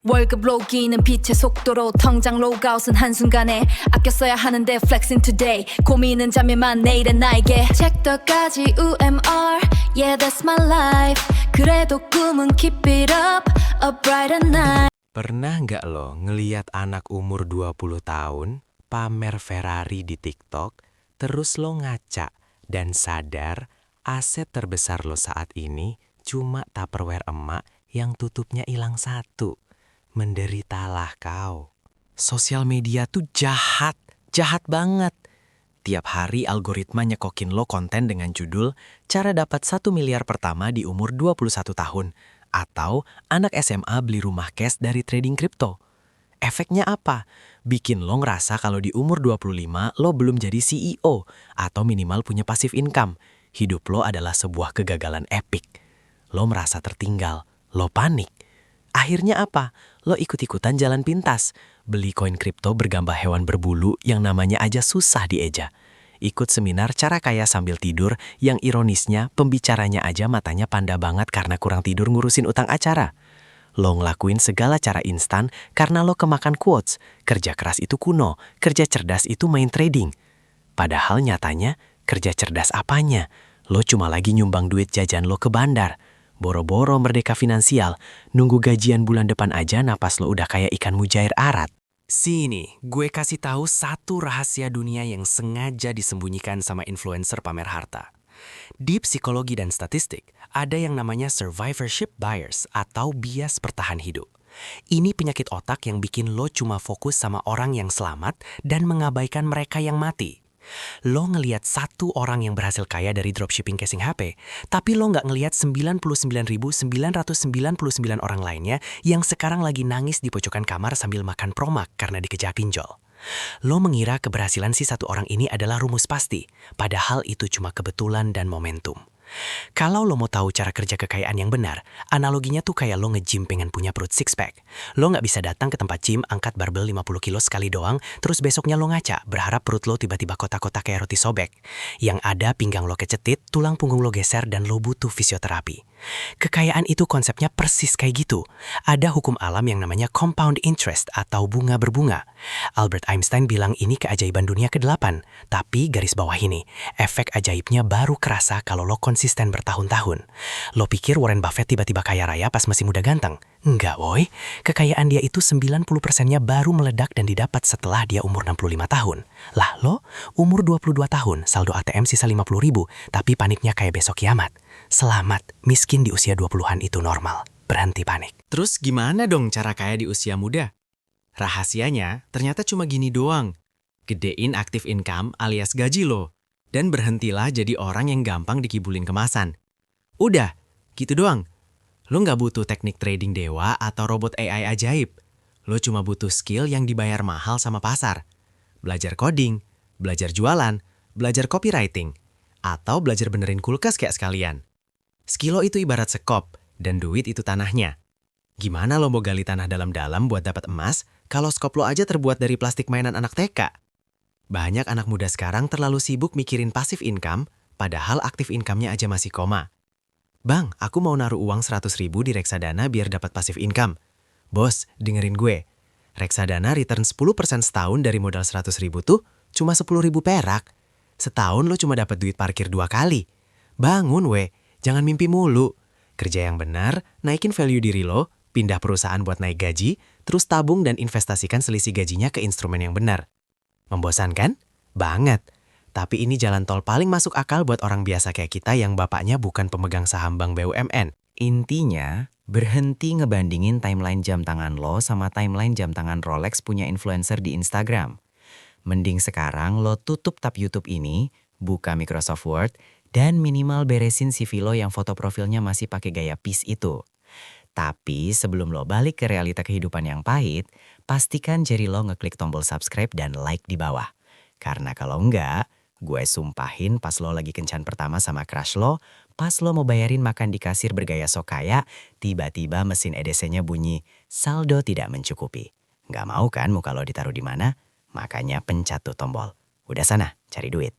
월급 로기는 빛의 속도로 통장 로그아웃은 한순간에 아껴 써야 하는데 flexing today 고민은 잠에만 내일은 나에게 책더까지 UMR Yeah that's my life 그래도 꿈은 keep it up a brighter night. Pernah nggak lo ngeliat anak umur 20 tahun pamer Ferrari di TikTok, terus lo ngaca dan sadar aset terbesar lo saat ini cuma Tupperware emak yang tutupnya hilang satu. Menderitalah kau. Sosial media tuh jahat banget. Tiap hari algoritma nyekokin lo konten dengan judul cara dapat 1 miliar pertama di umur 21 tahun. Atau anak SMA beli rumah cash dari trading kripto. Efeknya apa? Bikin lo ngerasa kalau di umur 25 lo belum jadi CEO atau minimal punya passive income. Hidup lo adalah sebuah kegagalan epik. Lo merasa tertinggal, lo panik. Akhirnya apa? Lo ikut-ikutan jalan pintas. Beli koin kripto bergambar hewan berbulu yang namanya aja susah dieja. Ikut seminar cara kaya sambil tidur yang ironisnya pembicaranya aja matanya panda banget karena kurang tidur ngurusin utang acara. Lo ngelakuin segala cara instan karena lo kemakan quotes. Kerja keras itu kuno, kerja cerdas itu main trading. Padahal nyatanya kerja cerdas apanya? Lo cuma lagi nyumbang duit jajan lo ke bandar. Boro-boro merdeka finansial, nunggu gajian bulan depan aja napas lo udah kayak ikan mujair arat. Sini, gue kasih tahu satu rahasia dunia yang sengaja disembunyikan sama influencer pamer harta. Di psikologi dan statistik, ada yang namanya survivorship bias atau bias bertahan hidup. Ini penyakit otak yang bikin lo cuma fokus sama orang yang selamat dan mengabaikan mereka yang mati. Lo ngelihat satu orang yang berhasil kaya dari dropshipping casing HP, tapi lo nggak ngelihat 99.999 orang lainnya yang sekarang lagi nangis di pojokan kamar sambil makan promak karena dikejar pinjol. Lo mengira keberhasilan si satu orang ini adalah rumus pasti, padahal itu cuma kebetulan dan momentum. Kalau lo mau tahu cara kerja kekayaan yang benar, analoginya tuh kayak lo nge-gym pengen punya perut six pack. Lo nggak bisa datang ke tempat gym, angkat barbel 50 kilo sekali doang, terus besoknya lo ngaca, berharap perut lo tiba-tiba kotak-kotak kayak roti sobek. Yang ada pinggang lo kecetit, tulang punggung lo geser, dan lo butuh fisioterapi. Kekayaan itu konsepnya persis kayak gitu. Ada hukum alam yang namanya compound interest atau bunga berbunga. Albert Einstein bilang ini keajaiban dunia ke-8. Tapi garis bawah ini, efek ajaibnya baru kerasa kalau lo konsisten bertahun-tahun. Lo pikir Warren Buffett tiba-tiba kaya raya pas masih muda ganteng? Enggak woy, kekayaan dia itu 90%-nya baru meledak dan didapat setelah dia umur 65 tahun. Lah lo, umur 22 tahun, saldo ATM sisa 50.000, tapi paniknya kayak besok kiamat. Selamat, miskin di usia 20-an itu normal. Berhenti panik. Terus gimana dong cara kaya di usia muda? Rahasianya ternyata cuma gini doang. Gedein active income alias gaji lo. Dan berhentilah jadi orang yang gampang dikibulin kemasan. Udah, gitu doang. Lo nggak butuh teknik trading dewa atau robot AI ajaib. Lo cuma butuh skill yang dibayar mahal sama pasar. Belajar coding, belajar jualan, belajar copywriting, atau belajar benerin kulkas kayak sekalian. Skill lo itu ibarat sekop, dan duit itu tanahnya. Gimana lo mau gali tanah dalam-dalam buat dapat emas, kalau skop lo aja terbuat dari plastik mainan anak TK? Banyak anak muda sekarang terlalu sibuk mikirin passive income, padahal active income-nya aja masih koma. Bang, aku mau naruh uang 100.000 di reksadana biar dapat passive income. Bos, dengerin gue. Reksadana return 10% setahun dari modal 100.000 tuh cuma 10.000 perak. Setahun lo cuma dapat duit parkir 2 kali. Bangun we, jangan mimpi mulu. Kerja yang benar, naikin value diri lo, pindah perusahaan buat naik gaji, terus tabung dan investasikan selisih gajinya ke instrumen yang benar. Membosankan? Banget. Tapi ini jalan tol paling masuk akal buat orang biasa kayak kita yang bapaknya bukan pemegang saham bank BUMN. Intinya, berhenti ngebandingin timeline jam tangan lo sama timeline jam tangan Rolex punya influencer di Instagram. Mending sekarang lo tutup tab YouTube ini, buka Microsoft Word, dan minimal beresin CV lo yang foto profilnya masih pakai gaya peace itu. Tapi sebelum lo balik ke realita kehidupan yang pahit, pastikan jari lo ngeklik tombol subscribe dan like di bawah. Karena kalau enggak, gue sumpahin pas lo lagi kencan pertama sama crush lo, pas lo mau bayarin makan di kasir bergaya sok kaya, tiba-tiba mesin EDC-nya bunyi, saldo tidak mencukupi. Nggak mau kan muka lo ditaruh di mana? Makanya pencet tuh tombol. Udah sana, cari duit.